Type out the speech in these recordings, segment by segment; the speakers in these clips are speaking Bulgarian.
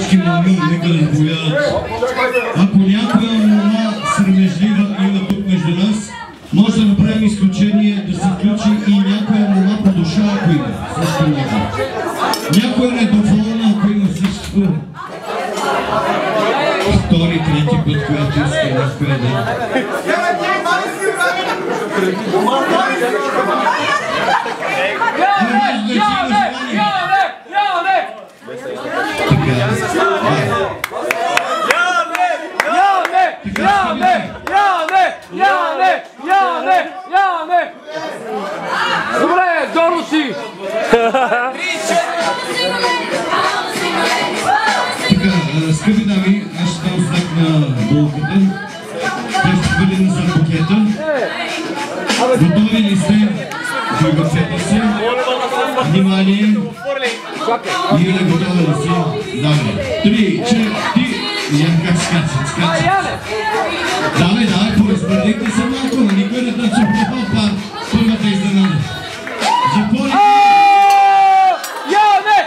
всички мами, нека да заповядат. Ако някоя мама срамежлива има тук между нас, може да направим изключение да се включи и някоя мама по душа, ако има. Също може. Някоя недоволна, ако има всичко. Втори, трети път, която иска някоя да... Добре, Доро си! Така, скъпи дами, аз ще дам знак на болката. Те ще бъде на букета. Готови ли сте? Двигачете се. Внимание. Юля, готова ли си? Добре. 3, 4, Янка, скача. Давай, поразпредихте се малко, но никой не тъча в първата изненада. Запори! Яне!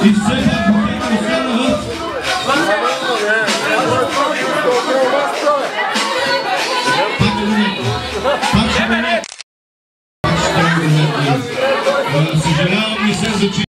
И все пак букета остана в... Пак ще бъде. Съжалявам, не се зачи.